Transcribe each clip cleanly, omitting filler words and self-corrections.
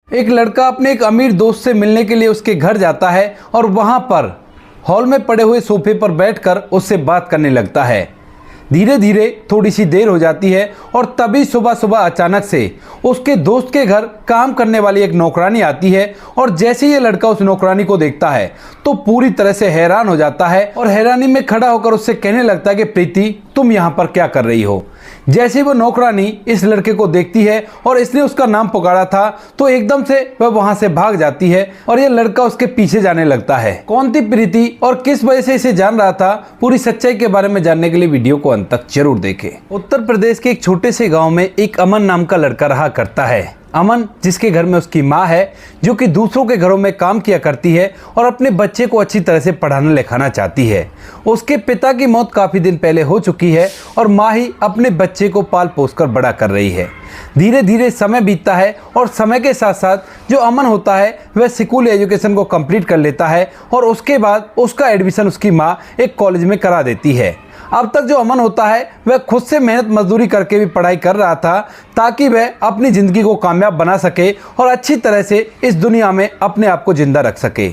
एक लड़का अपने एक अमीर दोस्त से मिलने के लिए उसके घर जाता है और वहां पर हॉल में पड़े हुए सोफे पर बैठकर उससे बात करने लगता है। धीरे धीरे थोड़ी सी देर हो जाती है और तभी सुबह सुबह अचानक से उसके दोस्त के घर काम करने वाली एक नौकरानी आती है और जैसे ही ये लड़का उस नौकरानी को देखता है तो पूरी तरह से हैरान हो जाता है और हैरानी में खड़ा होकर उससे कहने लगता है कि प्रीति, तुम यहाँ पर क्या कर रही हो। जैसे वो नौकरानी इस लड़के को देखती है और इसने उसका नाम पुकारा था तो एकदम से वह वहां से भाग जाती है और ये लड़का उसके पीछे जाने लगता है। कौन थी प्रीति और किस वजह से इसे जान रहा था, पूरी सच्चाई के बारे में जानने के लिए वीडियो को अंत तक जरूर देखें। उत्तर प्रदेश के एक छोटे से गांव में एक अमन नाम का लड़का रहा करता है। अमन, जिसके घर में उसकी माँ है जो कि दूसरों के घरों में काम किया करती है और अपने बच्चे को अच्छी तरह से पढ़ाना लिखाना चाहती है। उसके पिता की मौत काफ़ी दिन पहले हो चुकी है और माँ ही अपने बच्चे को पाल पोस कर बड़ा कर रही है। धीरे धीरे समय बीतता है और समय के साथ साथ जो अमन होता है वह स्कूल एजुकेशन को कंप्लीट कर लेता है और उसके बाद उसका एडमिशन उसकी माँ एक कॉलेज में करा देती है। अब तक जो अमन होता है वह खुद से मेहनत मजदूरी करके भी पढ़ाई कर रहा था ताकि वह अपनी ज़िंदगी को कामयाब बना सके और अच्छी तरह से इस दुनिया में अपने आप को जिंदा रख सके।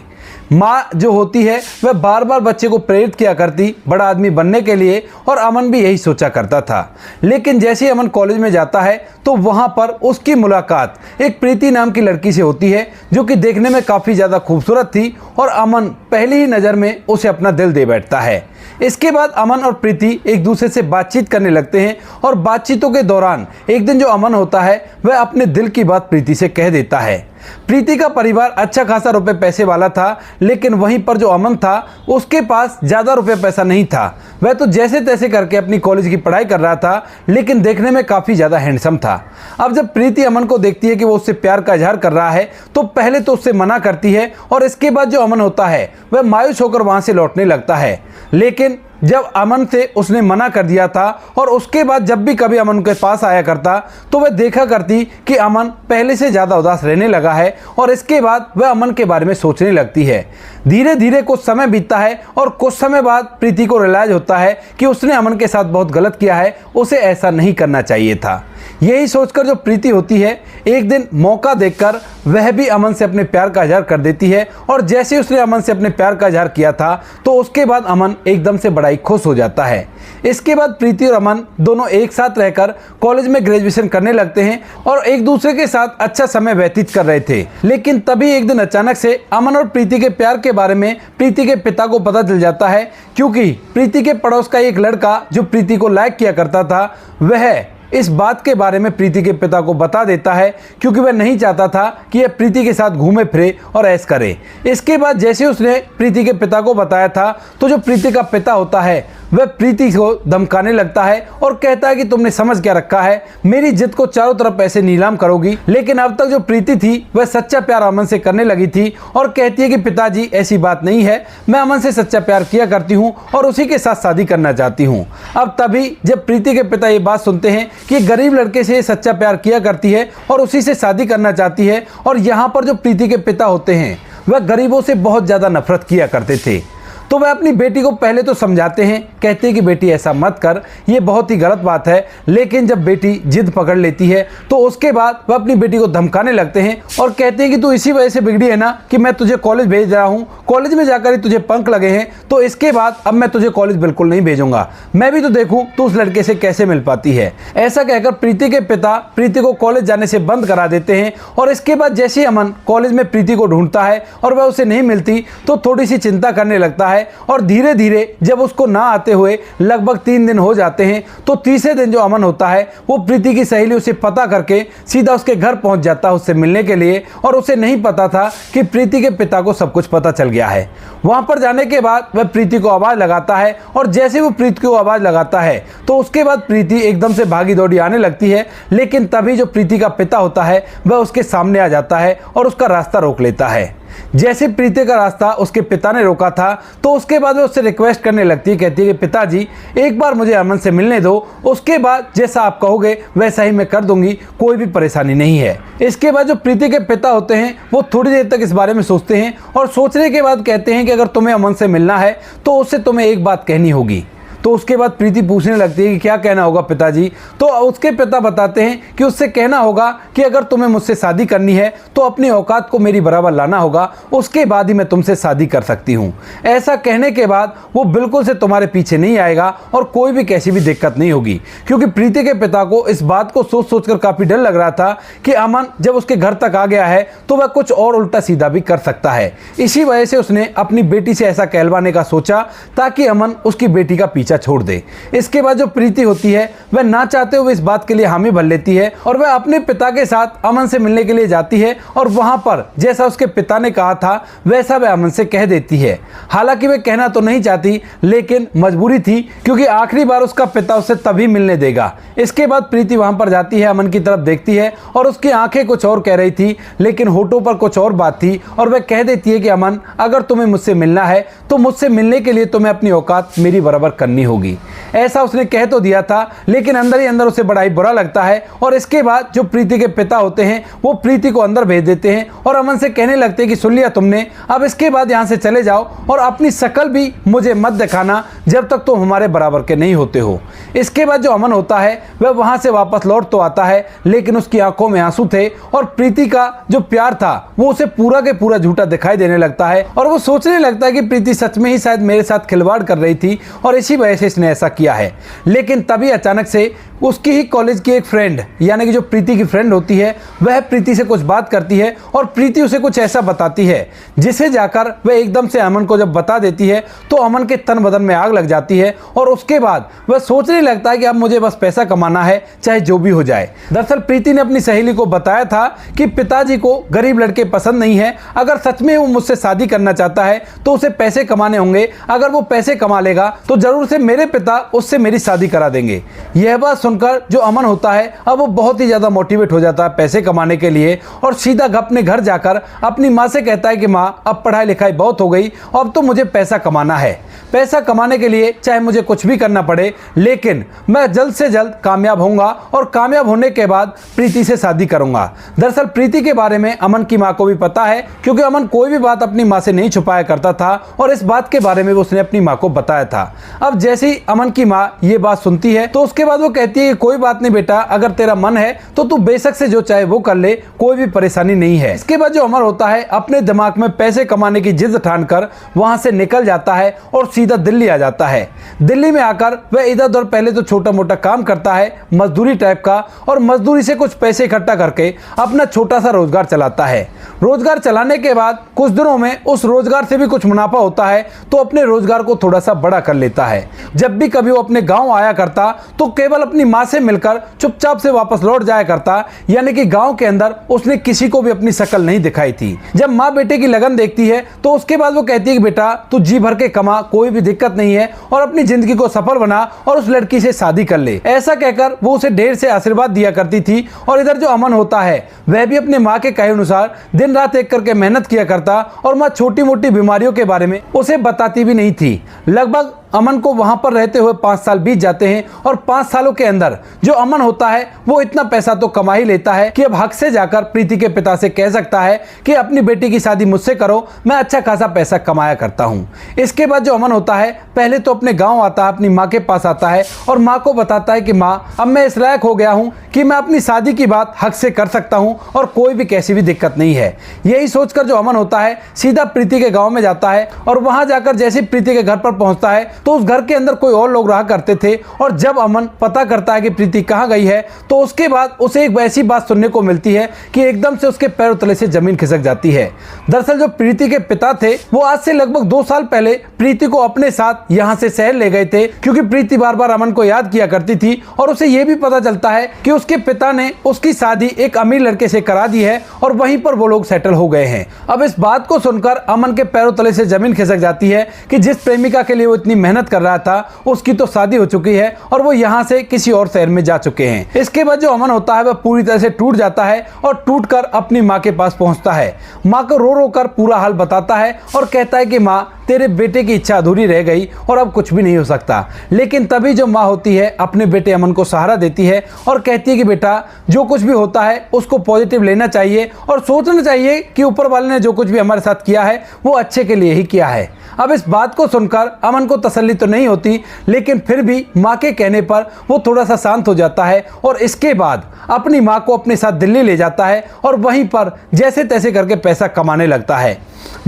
माँ जो होती है वह बार बार बच्चे को प्रेरित किया करती बड़ा आदमी बनने के लिए और अमन भी यही सोचा करता था। लेकिन जैसे ही अमन कॉलेज में जाता है तो वहाँ पर उसकी मुलाकात एक प्रीति नाम की लड़की से होती है जो कि देखने में काफ़ी ज़्यादा खूबसूरत थी और अमन पहली ही नज़र में उसे अपना दिल दे बैठता है। इसके बाद अमन और प्रीति एक दूसरे से बातचीत करने लगते हैं और बातचीतों के दौरान एक दिन जो अमन होता है वह अपने दिल की बात प्रीति से कह देता है। प्रीति का परिवार अच्छा खासा रुपए पैसे वाला था, लेकिन वहीं पर जो अमन था उसके पास ज़्यादा रुपए पैसा नहीं था। वह तो जैसे तैसे करके अपनी कॉलेज की पढ़ाई कर रहा था, लेकिन देखने में काफ़ी ज़्यादा हैंडसम था। अब जब प्रीति अमन को देखती है कि वो उससे प्यार का इजहार कर रहा है तो पहले तो उससे मना करती है और इसके बाद जो अमन होता है वह मायूस होकर वहाँ से लौटने लगता है। लेकिन जब अमन से उसने मना कर दिया था और उसके बाद जब भी कभी अमन के पास आया करता तो वह देखा करती कि अमन पहले से ज़्यादा उदास रहने लगा है और इसके बाद वह अमन के बारे में सोचने लगती है। धीरे धीरे कुछ समय बीतता है और कुछ समय बाद प्रीति को रियलाइज होता है कि उसने अमन के साथ बहुत गलत किया है, उसे ऐसा नहीं करना चाहिए था। यही सोचकर जो प्रीति होती है एक दिन मौका देखकर वह भी अमन से अपने प्यार का इजहार कर देती है और जैसे ही उसने अमन से अपने प्यार का इजहार किया था तो उसके बाद अमन एकदम से बड़ा ही खुश हो जाता है। इसके बाद प्रीति और अमन दोनों एक साथ रहकर कॉलेज में ग्रेजुएशन करने लगते हैं और एक दूसरे के साथ अच्छा समय व्यतीत कर रहे थे। लेकिन तभी एक दिन अचानक से अमन और प्रीति के प्यार के बारे में प्रीति के पिता को पता चल जाता है, क्योंकि प्रीति के पड़ोस का एक लड़का जो प्रीति को लाइक किया करता था वह इस बात के बारे में प्रीति के पिता को बता देता है, क्योंकि वह नहीं चाहता था कि यह प्रीति के साथ घूमे फिरे और ऐश करे। इसके बाद जैसे उसने प्रीति के पिता को बताया था तो जो प्रीति का पिता होता है वह प्रीति को धमकाने लगता है और कहता है कि तुमने समझ क्या रखा है, मेरी जिद को चारों तरफ ऐसे नीलाम करोगी। लेकिन अब तक जो प्रीति थी वह सच्चा प्यार अमन से करने लगी थी और कहती है कि पिताजी ऐसी बात नहीं है, मैं अमन से सच्चा प्यार किया करती हूँ और उसी के साथ शादी करना चाहती हूँ। अब तभी जब प्रीति के पिता ये बात सुनते हैं कि गरीब लड़के से सच्चा प्यार किया करती है और उसी से शादी करना चाहती है, और यहाँ पर जो प्रीति के पिता होते हैं वह गरीबों से बहुत ज़्यादा नफरत किया करते थे, तो वह अपनी बेटी को पहले तो समझाते हैं, कहते हैं कि बेटी ऐसा मत कर, ये बहुत ही गलत बात है। लेकिन जब बेटी जिद पकड़ लेती है तो उसके बाद वह अपनी बेटी को धमकाने लगते हैं और कहते हैं कि तू इसी वजह से बिगड़ी है ना कि मैं तुझे कॉलेज भेज रहा हूँ, कॉलेज में जाकर ही तुझे पंख लगे हैं, तो इसके बाद अब मैं तुझे कॉलेज बिल्कुल नहीं भेजूंगा, मैं भी तो देखूँ तू उस लड़के से कैसे मिल पाती है। ऐसा कहकर प्रीति के पिता प्रीति को कॉलेज जाने से बंद करा देते हैं और इसके बाद जैसे ही अमन कॉलेज में प्रीति को ढूंढता है और वह उसे नहीं मिलती तो थोड़ी सी चिंता करने लगता है और धीरे धीरे जब उसको ना आते हुए लगभग 3 दिन हो जाते हैं तो तीसरे दिन जो अमन होता है वो प्रीति की सहेली उसे पता करके सीधा उसके घर पहुंच जाता है उससे मिलने के लिए, और उसे नहीं पता था कि प्रीति के पिता को सब कुछ पता चल गया है। वहां पर जाने के बाद वह प्रीति को आवाज़ लगाता है और जैसे वो प्रीति को आवाज़ लगाता है तो उसके बाद प्रीति एकदम से भागी दौड़ी आने लगती है। लेकिन तभी जो प्रीति का पिता होता है वह उसके सामने आ जाता है और उसका रास्ता रोक लेता है। जैसे प्रीति का रास्ता उसके पिता ने रोका था तो उसके बाद वो उससे रिक्वेस्ट करने लगती है, कहती है कि पिताजी एक बार मुझे अमन से मिलने दो, उसके बाद जैसा आप कहोगे वैसा ही मैं कर दूंगी, कोई भी परेशानी नहीं है। इसके बाद जो प्रीति के पिता होते हैं वो थोड़ी देर तक इस बारे में सोचते हैं और सोचने के बाद कहते हैं कि अगर तुम्हें अमन से मिलना है तो उससे तुम्हें एक बात कहनी होगी। तो उसके बाद प्रीति पूछने लगती है कि क्या कहना होगा पिताजी। तो उसके पिता बताते हैं कि उससे कहना होगा कि अगर तुम्हें मुझसे शादी करनी है तो अपनी औकात को मेरी बराबर लाना होगा, उसके बाद ही मैं तुमसे शादी कर सकती हूँ। ऐसा कहने के बाद वो बिल्कुल से तुम्हारे पीछे नहीं आएगा और कोई भी कैसी भी दिक्कत नहीं होगी, क्योंकि प्रीति के पिता को इस बात को सोच सोचकर काफी डर लग रहा था कि अमन जब उसके घर तक आ गया है तो वह कुछ और उल्टा सीधा भी कर सकता है। इसी वजह से उसने अपनी बेटी से ऐसा कहलवाने का सोचा ताकि अमन उसकी बेटी का पीछा छोड़ दे। इसके बाद जो प्रीति होती है वह ना चाहते हुए इस बात के लिए हामी भर लेती है और वह अपने पिता के साथ अमन से मिलने के लिए जाती है और वहां पर जैसा उसके पिता ने कहा था वैसा वह अमन से कह देती है। हालांकि वह कहना तो नहीं चाहती, लेकिन मजबूरी थी, क्योंकि आखिरी बार उसका पिता उसे तभी मिलने देगा। इसके बाद प्रीति वहां पर जाती है, अमन की तरफ देखती है और उसकी आंखें कुछ और कह रही थी, लेकिन होठों पर कुछ और बात थी और वह कह देती है कि अमन, अगर तुम्हें मुझसे मिलना है तो मुझसे मिलने के लिए तुम्हें अपनी औकात मेरी बराबर करनी होगी। ऐसा उसने कह तो दिया था, लेकिन अंदर ही अंदर उसे बड़ा ही बुरा लगता है। और इसके बाद जो प्रीति के पिता होते हैं वो प्रीति को अंदर भेज देते हैं और अमन से कहने लगते हैं कि सुन लिया तुमने, अब इसके बाद यहाँ से चले जाओ और अपनी शक्ल भी मुझे मत दिखाना जब तक तुम हमारे बराबर के नहीं होते हो। इसके बाद जो अमन होता है वह वहां से वापस लौट तो आता है, लेकिन उसकी आंखों में आंसू थे और प्रीति का जो प्यार था वो उसे पूरा के पूरा झूठा दिखाई देने लगता है और वो सोचने लगता है कि प्रीति सच में ही शायद मेरे साथ खिलवाड़ कर रही थी और इसी वजह से इसने ऐसा किया है। लेकिन तभी अचानक से उसकी ही कॉलेज की एक फ्रेंड, यानी कि जो प्रीति की फ्रेंड होती है, वह प्रीति से कुछ बात करती है और प्रीति उसे कुछ ऐसा बताती है जिसे जाकर वह एकदम से अमन को जब बता देती है तो अमन के तन बदन में आग लग जाती है और उसके बाद वह सोचने लगता है कि अब मुझे बस पैसा कमाना है, चाहे जो भी हो जाए। दरअसल प्रीति ने अपनी सहेली को बताया था कि पिताजी को गरीब लड़के पसंद नहीं है, अगर सच में वो मुझसे शादी करना चाहता है तो उसे पैसे कमाने होंगे, अगर वो पैसे कमा लेगा तो जरूर से मेरे पिता उससे मेरी शादी करा देंगे। यह बात सुनकर जो अमन होता है अब वो बहुत ही ज्यादा मोटिवेट हो जाता है पैसे कमाने के लिए और सीधा अपने घर जाकर अपनी माँ से कहता है कि माँ, अब पढ़ाई लिखाई बहुत हो गई, अब तो मुझे पैसा कमाना है। पैसा कमाने के लिए चाहे मुझे कुछ भी करना पड़े, लेकिन मैं जल्द से जल्द कामयाब होऊंगा और कामयाब होने के बाद प्रीति से शादी करूंगा। दरअसल प्रीति के बारे में अमन की माँ को भी पता है, क्योंकि अमन कोई भी बात अपनी माँ से नहीं छुपाया करता था और इस बात के बारे में उसने अपनी माँ को बताया था। अब जैसे ही अमन की माँ ये बात सुनती है तो उसके बाद वो कहती है कि कोई बात नहीं बेटा, अगर तेरा मन है तो तू बेशक से जो चाहे वो कर ले, कोई भी परेशानी नहीं है। इसके बाद जो अमर होता है अपने दिमाग में पैसे कमाने की जिद ठानकर वहां से निकल जाता है और सीधा दिल्ली आ जाता है। दिल्ली में आकर वह इधर उधर पहले तो छोटा मोटा काम करता है, मजदूरी टाइप का, और मजदूरी से कुछ पैसे इकट्ठा करके अपना छोटा सा रोजगार चलाता है। रोजगार चलाने के बाद कुछ दिनों में उस रोजगार से भी कुछ मुनाफा होता है तो अपने रोजगार को थोड़ा सा बड़ा कर लेता है। जब भी कभी वो अपने गांव आया करता तो केवल अपनी माँ से मिलकर चुपचाप से वापस लौट जाया करता, यानी कि गांव के अंदर उसने किसी को भी अपनी शक्ल नहीं दिखाई थी। जब माँ बेटे की लगन देखती है तो उसके बाद वो कहती है कि बेटा तू जी भर के कमा, कोई भी दिक्कत नहीं है, और अपनी जिंदगी को सफल बना और उस लड़की से शादी कर ले। ऐसा कहकर वो उसे ढेर से आशीर्वाद दिया करती थी। और इधर जो अमन होता है वह भी अपने माँ के कहे अनुसार दिन रात एक करके मेहनत किया करता और माँ छोटी मोटी बीमारियों के बारे में उसे बताती भी नहीं थी। लगभग अमन को वहां पर रहते हुए 5 साल बीत जाते हैं और 5 सालों के अंदर जो अमन होता है वो इतना पैसा तो कमा ही लेता है कि अब हक से जाकर प्रीति के पिता से कह सकता है कि अपनी बेटी की शादी मुझसे करो, मैं अच्छा खासा पैसा कमाया करता हूँ। इसके बाद जो अमन होता है पहले तो अपने गाँव आता है, अपनी माँ के पास आता है और माँ को बताता है कि माँ, अब मैं इस लायक हो गया हूँ कि मैं अपनी शादी की बात हक से कर सकता हूँ और कोई भी कैसी भी दिक्कत नहीं है। यही सोचकर जो अमन होता है सीधा प्रीति के गाँव में जाता है और वहां जाकर जैसे प्रीति के घर पर पहुंचता है तो उस घर के अंदर कोई और लोग रहा करते थे। और जब अमन पता करता है कि प्रीति कहाँ गई है तो उसके बाद उसे एक ऐसी बात सुनने को मिलती है कि एकदम से उसके पैरों तले से जमीन खिसक जाती है। दरअसल जो प्रीति के पिता थे वो आज से लगभग 2 साल पहले प्रीति को अपने साथ यहाँ से शहर ले गए थे, क्योंकि प्रीति बार बार अमन को याद किया करती थी और उसे ये भी पता चलता है कि उसके पिता ने उसकी शादी एक अमीर लड़के से करा दी है और वहीं पर वो लोग सेटल हो गए हैं। अब इस बात को सुनकर अमन के पैरों तले से जमीन खिसक जाती है कि जिस प्रेमिका के लिए वो इतनी मेहनत कर रहा था उसकी तो शादी हो चुकी है और वो यहाँ से किसी और शहर में जा चुके हैं। इसके बाद जो अमन होता है वह पूरी तरह से टूट जाता है और टूटकर अपनी माँ के पास पहुँचता है। माँ को रो रो कर पूरा हाल बताता है और कहता है कि माँ, तेरे बेटे की इच्छा अधूरी रह गई और अब कुछ भी नहीं हो सकता। लेकिन तभी जो माँ होती है अपने बेटे अमन को सहारा देती है और कहती है कि बेटा, जो कुछ भी होता है उसको पॉजिटिव लेना चाहिए और सोचना चाहिए कि ऊपर वाले ने जो कुछ भी हमारे साथ किया है वो अच्छे के लिए ही किया है। अब इस बात को सुनकर अमन को तसल्ली तो नहीं होती, लेकिन फिर भी माँ के कहने पर वो थोड़ा सा शांत हो जाता है और इसके बाद अपनी माँ को अपने साथ दिल्ली ले जाता है और वहीं पर जैसे तैसे करके पैसा कमाने लगता है।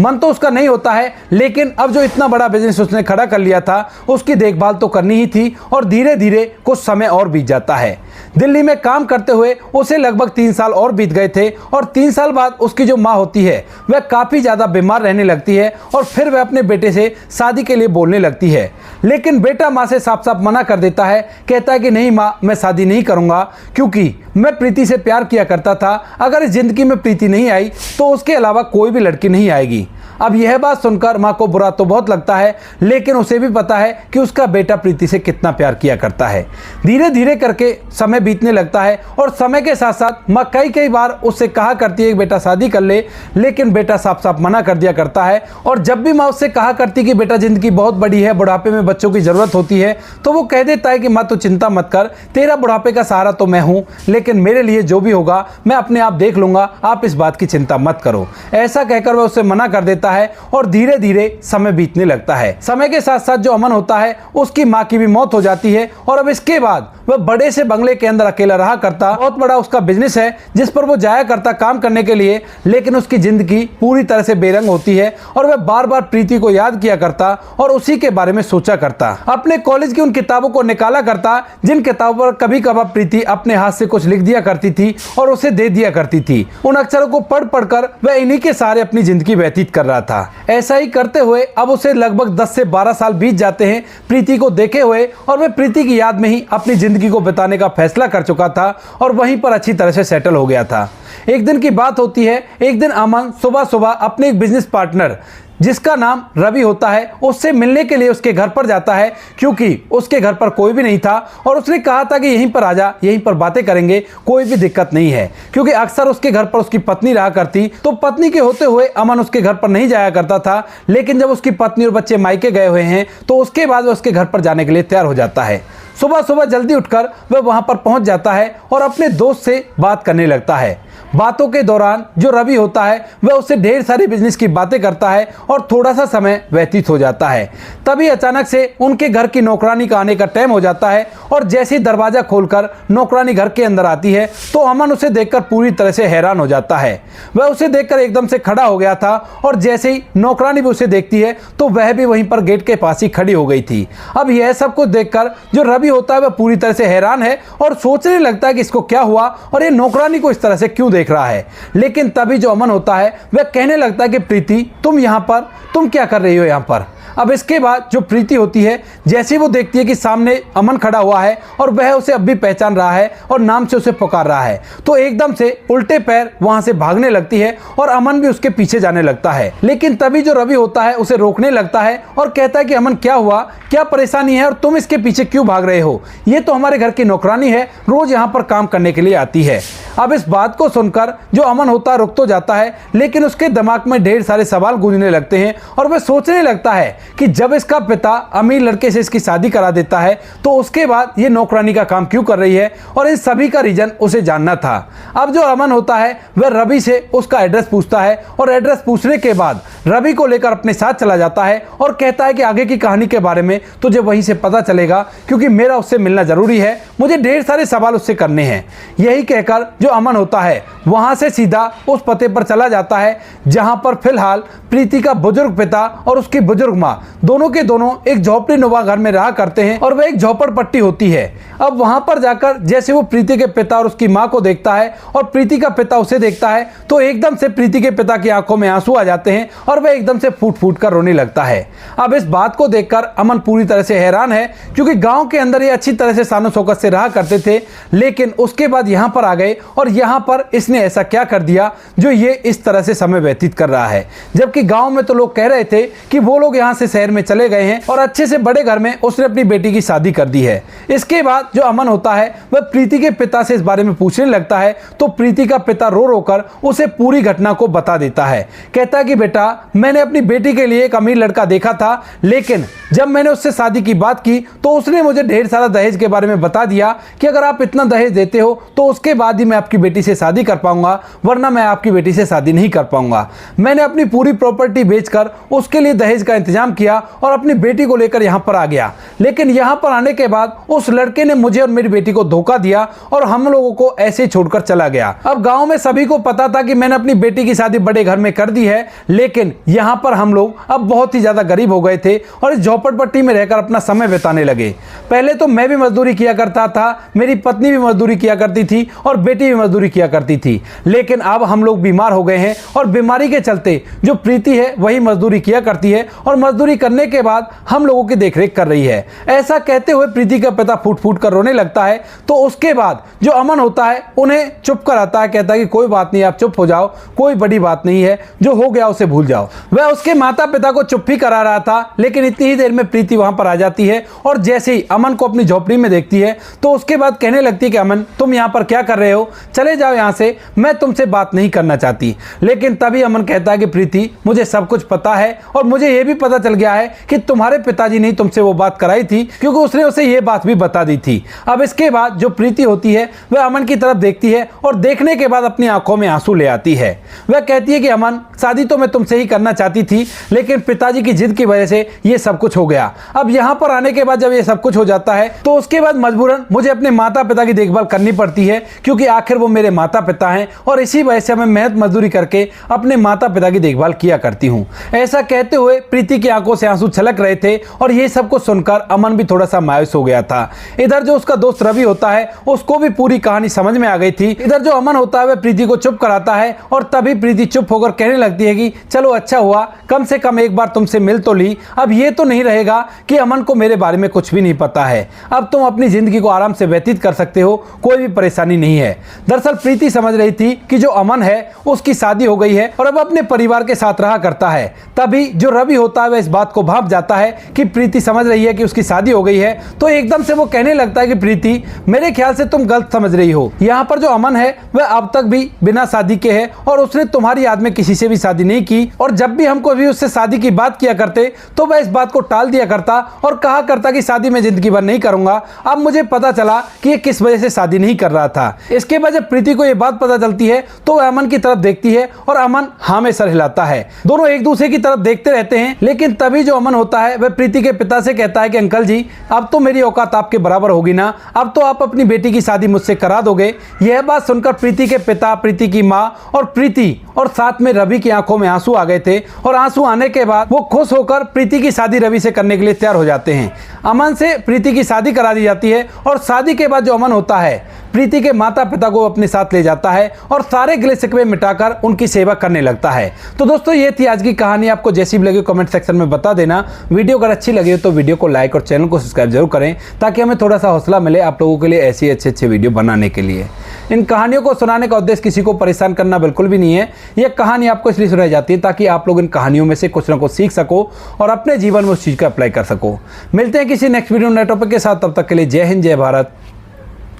मन तो उसका नहीं होता है, लेकिन अब जो इतना बड़ा बिजनेस उसने खड़ा कर लिया था उसकी देखभाल तो करनी ही थी और धीरे धीरे कुछ समय और बीत जाता है। दिल्ली में काम करते हुए उसे लगभग 3 साल और बीत गए थे और 3 साल बाद उसकी जो माँ होती है वह काफ़ी ज़्यादा बीमार रहने लगती है और फिर वह अपने बेटे से शादी के लिए बोलने लगती है। लेकिन बेटा माँ से साफ साफ मना कर देता है, कहता है कि नहीं माँ, मैं शादी नहीं करूँगा क्योंकि मैं प्रीति से प्यार किया करता था। अगर इस ज़िंदगी में प्रीति नहीं आई तो उसके अलावा कोई भी लड़की नहीं आएगी। अब यह बात सुनकर माँ को बुरा तो बहुत लगता है, लेकिन उसे भी पता है कि उसका बेटा प्रीति से कितना प्यार किया करता है। धीरे धीरे करके समय बीतने लगता है और समय के साथ साथ माँ कई बार उससे कहा करती है कि बेटा शादी कर ले, लेकिन बेटा साफ साफ मना कर दिया करता है। और जब भी माँ उससे कहा करती कि बेटा ज़िंदगी बहुत बड़ी है, बुढ़ापे में बच्चों की ज़रूरत होती है, तो वो कह देता है कि माँ तू चिंता मत कर, तेरा बुढ़ापे का सहारा तो मैं हूँ, लेकिन मेरे लिए जो भी होगा मैं अपने आप देख लूँगा, आप इस बात की चिंता मत करो। ऐसा कहकर वह उससे मना कर देता है और धीरे धीरे समय बीतने लगता है। समय के साथ साथ जो अमन होता है उसकी माँ की भी मौत हो जाती है और अब इसके बाद वह बड़े से बंगले के अंदर अकेला रहा करता। बहुत बड़ा उसका बिजनेस है जिस पर वो जाया करता काम करने के लिए, लेकिन उसकी जिंदगी पूरी तरह से बेरंग होती है और वह बार बार प्रीति को याद किया करता और उसी के बारे में सोचा करता। अपने कॉलेज की उन किताबों को निकाला करता जिन किताबों पर कभी कभार प्रीति अपने हाथ से कुछ लिख दिया करती थी और उसे दे दिया करती थी। उन अक्षरों को पढ़ पढ़कर वह इन्हीं के सहारे अपनी जिंदगी व्यतीत कर रहा था। ऐसा ही करते हुए अब उसे लगभग 10 से 12 साल बीत जाते हैं प्रीति को देखे हुए और वह प्रीति की याद में ही अपनी जिंदगी को बिताने का फैसला कर चुका था और वहीं पर अच्छी तरह से सेटल हो गया था। एक दिन की बात होती है, एक दिन अमन सुबह सुबह अपने एक बिजनेस पार्टनर जिसका नाम रवि होता है उससे मिलने के लिए उसके घर पर जाता है, क्योंकि उसके घर पर कोई भी नहीं था और उसने कहा था कि यहीं पर आजा, यहीं पर बातें करेंगे, कोई भी दिक्कत नहीं है। क्योंकि अक्सर उसके घर पर उसकी पत्नी रहा करती, तो पत्नी के होते हुए अमन उसके घर पर नहीं जाया करता था। लेकिन जब उसकी पत्नी और बच्चे मायके गए हुए हैं तो उसके बाद वह उसके घर पर जाने के लिए तैयार हो जाता है। सुबह सुबह जल्दी उठकर वह वहां पर पहुंच जाता है और अपने दोस्त से बात करने लगता है। बातों के दौरान जो रवि होता है वह उससे ढेर सारी बिजनेस की बातें करता है और थोड़ा सा समय व्यतीत हो जाता है। तभी अचानक से उनके घर की नौकरानी का आने का टाइम हो जाता है और जैसे ही दरवाजा खोलकर नौकरानी घर के अंदर आती है तो अमन उसे देखकर पूरी तरह से हैरान हो जाता है। वह उसे देखकर एकदम से खड़ा हो गया था और जैसे ही नौकरानी भी उसे देखती है तो वह भी वहीं पर गेट के पास ही खड़ी हो गई थी। अब यह सब कुछ देखकर जो रवि होता है वह पूरी तरह से हैरान है और सोचने लगता है कि इसको क्या हुआ और ये नौकरानी को इस तरह से क्यों देख रहा है। लेकिन तभी जो अमन होता है वह कहने लगता है कि प्रीति तुम यहाँ पर, तुम क्या कर रही हो यहाँ पर। अब इसके बाद जो प्रीति होती है जैसे ही वो देखती है कि सामने अमन खड़ा हुआ है और वह उसे अब भी पहचान रहा है और नाम से उसे पुकार रहा है, तो एकदम से उल्टे पैर वहां से भागने लगती है और अमन भी उसके पीछे जाने लगता है। लेकिन तभी जो रवि होता है उसे रोकने लगता है और कहता है कि अमन क्या हुआ, क्या परेशानी है और तुम इसके पीछे क्यों भाग रहे हो, ये तो हमारे घर की नौकरानी है, रोज यहाँ पर काम करने के लिए आती है। अब इस बात को सुनकर जो अमन होता है रुक तो जाता है, लेकिन उसके दिमाग में ढेर सारे सवाल गूंजने लगते हैं और वह सोचने लगता है कि जब इसका पिता अमीर लड़के से इसकी शादी करा देता है तो उसके बाद ये नौकरानी का काम क्यों कर रही है और इन सभी का रीजन उसे जानना था। अब जो अमन होता है वह रवि से उसका एड्रेस पूछता है और एड्रेस पूछने के बाद रवि को लेकर अपने साथ चला जाता है और कहता है कि आगे की कहानी के बारे में तुझे वहीं से पता चलेगा, क्योंकि मेरा उससे मिलना जरूरी है, मुझे ढेर सारे सवाल उससे करने हैं। यही कहकर जो अमन होता है वहां से सीधा उस पते पर चला जाता है जहां पर फिलहाल प्रीति का बुजुर्ग पिता और उसकी बुजुर्ग माँ दोनों के दोनों एक झोपड़ी नुमा घर में रहा करते हैं और वह एक झोपड़पट्टी होती है। अब वहां पर जाकर जैसे वो प्रीति के पिता और उसकी माँ को देखता है और प्रीति का पिता उसे देखता है तो एकदम से प्रीति के पिता की आंखों में आंसू आ जाते हैं और वह एकदम से फूट फूट कर रोने लगता है। अब इस बात को देखकर अमन पूरी तरह से हैरान है, क्योंकि गांव के अंदर ये अच्छी तरह से शानो शौकत से रहा करते थे, लेकिन उसके बाद यहाँ पर आ गए और यहाँ पर इसने ऐसा क्या कर दिया जो ये इस तरह से समय व्यतीत कर रहा है। जबकि गांव में तो लोग कह रहे थे कि वो लोग यहाँ से शहर में चले गए हैं और अच्छे से बड़े घर में उसने अपनी बेटी की शादी कर दी है। इसके बाद जो अमन होता है वह प्रीति के पिता से इस बारे में पूछने लगता है तो प्रीति का पिता रो रो कर उसे पूरी घटना को बता देता है। कहता है कि बेटा मैंने अपनी बेटी के लिए एक अमीर लड़का देखा था, लेकिन जब मैंने उससे शादी की बात की तो उसने मुझे ढेर सारा दहेज के बारे में बता दिया कि अगर आप इतना दहेज देते हो तो उसके बाद ही मैं आपकी बेटी से शादी कर पाऊंगा, वरना मैं आपकी बेटी से शादी नहीं कर पाऊंगा। मैंने अपनी पूरी प्रॉपर्टी बेचकर उसके लिए दहेज का इंतजाम किया और अपनी बेटी को लेकर यहाँ पर आ गया। लेकिन यहाँ पर आने के बाद उस लड़के ने मुझे और मेरी बेटी को धोखा दिया और हम लोगों को ऐसे ही छोड़कर चला गया। अब गाँव में सभी को पता था कि मैंने अपनी बेटी की शादी बड़े घर में कर दी है, लेकिन यहाँ पर हम लोग अब बहुत ही ज्यादा गरीब हो गए थे और इस झोपड़पट्टी में रहकर अपना समय बिताने लगे। पहले तो मैं भी मजदूरी किया करता था, मेरी पत्नी भी मजदूरी किया करती थी और बेटी भी मजदूरी किया करती थी, लेकिन अब हम लोग बीमार हो गए हैं और बीमारी के चलते जो प्रीति है वही मजदूरी किया करती है और मजदूरी करने के बाद हम लोगों की देखरेख कर रही है। ऐसा कहते हुए प्रीति का पिता फूट फूट कर रोने लगता है। तो उसके बाद जो अमन होता है उन्हें चुप कराता है, कहता है कि कोई बात नहीं, आप चुप हो जाओ, कोई बड़ी बात नहीं है, जो हो गया उसे भूल जाओ। वह उसके माता पिता को चुप ही करा रहा था, लेकिन इतनी ही देर में प्रीति वहां पर आ जाती है और जैसे ही अमन को अपनी झोपड़ी में देखती है तो उसके बाद कहने लगती है कि अमन, तुम यहां पर क्या कर रहे हो, चले जाओ यहां से, मैं तुमसे बात नहीं करना चाहती। लेकिन तभी अमन कहता है कि प्रीति, मुझे सब कुछ पता है और मुझे यह भी पता चल गया है कि तुम्हारे पिताजी ने तुमसे वो बात कराई थी, क्योंकि उसने उसे यह बात भी बता दी थी। अब इसके बाद जो प्रीति होती है वह अमन की तरफ देखती है और देखने के बाद अपनी आंखों में आंसू ले आती है। वह कहती है कि अमन, शादी तो मैं तुमसे ही करना चाहती थी, लेकिन पिताजी की जिद की वजह से ये सब कुछ हो गया। अब यहाँ पर आने के बाद जब ये सब कुछ हो जाता है तो उसके बाद मजबूरन मुझे अपने माता पिता की देखभाल करनी पड़ती है, क्योंकि आखिर वो मेरे माता पिता हैं और इसी वजह से मैं मेहनत मजदूरी करके अपने माता पिता की देखभाल किया करती हूँ। ऐसा कहते हुए प्रीति की आंखों से आंसू छलक रहे थे और ये सब कुछ सुनकर अमन भी थोड़ा सा मायूस हो गया था। इधर जो उसका दोस्त रवि होता है उसको भी पूरी कहानी समझ में आ गई थी। इधर जो अमन होता है वह प्रीति को चुप कराता है और तभी प्रीति चुप होकर कहने लगती है कि चलो अच्छा हुआ, कम से कम एक बार तुमसे मिल तो ली। अब ये तो नहीं रहेगा कि अमन को मेरे बारे में कुछ भी नहीं पता है, अब तुम अपनी जिंदगी को आराम से व्यतीत कर सकते हो, कोई भी परेशानी नहीं है। दरअसल प्रीति समझ रही थी कि जो अमन है उसकी शादी हो गई है और अब अपने परिवार के साथ रहा करता है। तभी जो रवि होता है वह इस बात को भांप जाता है कि प्रीति समझ रही है कि उसकी शादी हो गई है, तो एकदम से वो कहने लगता है कि प्रीति, मेरे ख्याल से तुम गलत समझ रही हो। यहाँ पर जो अमन है वह अब तक भी बिना शादी के है और उसने तुम्हारी याद में किसी से भी शादी नहीं की, और जब भी हमको भी उससे शादी की बात किया करते तो वह इस बात को टाल दिया करता और कहा करता कि शादी में जिंदगी भर नहीं करूंगा। अब मुझे पता चला कि ये किस वजह से शादी नहीं कर रहा था। इसके बाद जब प्रीति को यह बात पता चलती है तो वह अमन की तरफ देखती है और अमन हाँ में सर हिलाता है। दोनों एक दूसरे की तरफ देखते रहते हैं, लेकिन तभी जो अमन होता है वह प्रीति के पिता से कहता है कि अंकल जी, अब तो मेरी औकात आपके बराबर होगी ना, अब तो आप अपनी बेटी की शादी मुझसे करा दोगे। यह बात सुनकर प्रीति के पिता, प्रीति की माँ और प्रीति और साथ में रवि की आंखों में आंसू आ गए थे और आंसू आने के बाद वो खुश होकर प्रीति की शादी रवि से करने के लिए तैयार हो जाते हैं। अमन से प्रीति की शादी करा दी जाती है और शादी के बाद जो अमन होता है प्रीति के माता पिता को अपने साथ ले जाता है और सारे गिले शिकवे मिटाकर उनकी सेवा करने लगता है। तो दोस्तों ये थी आज की कहानी। आपको जैसी भी लगी कमेंट सेक्शन में बता देना। वीडियो अगर अच्छी लगी हो तो वीडियो को लाइक और चैनल को सब्सक्राइब जरूर करें, ताकि हमें थोड़ा सा हौसला मिले आप लोगों के लिए ऐसी अच्छे वीडियो बनाने के लिए। इन कहानियों को सुनाने का उद्देश्य किसी को परेशान करना बिल्कुल भी नहीं है। यह कहानी आपको इसलिए सुनाई जाती है ताकि आप लोग इन कहानियों में से कुछ ना कुछ सीख सको और अपने जीवन में उस चीज़ को अप्लाई कर सको। मिलते हैं किसी नेक्स्ट वीडियो नए टॉपिक के साथ, तब तक के लिए जय हिंद, जय भारत,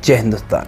जय हिंदुस्तान।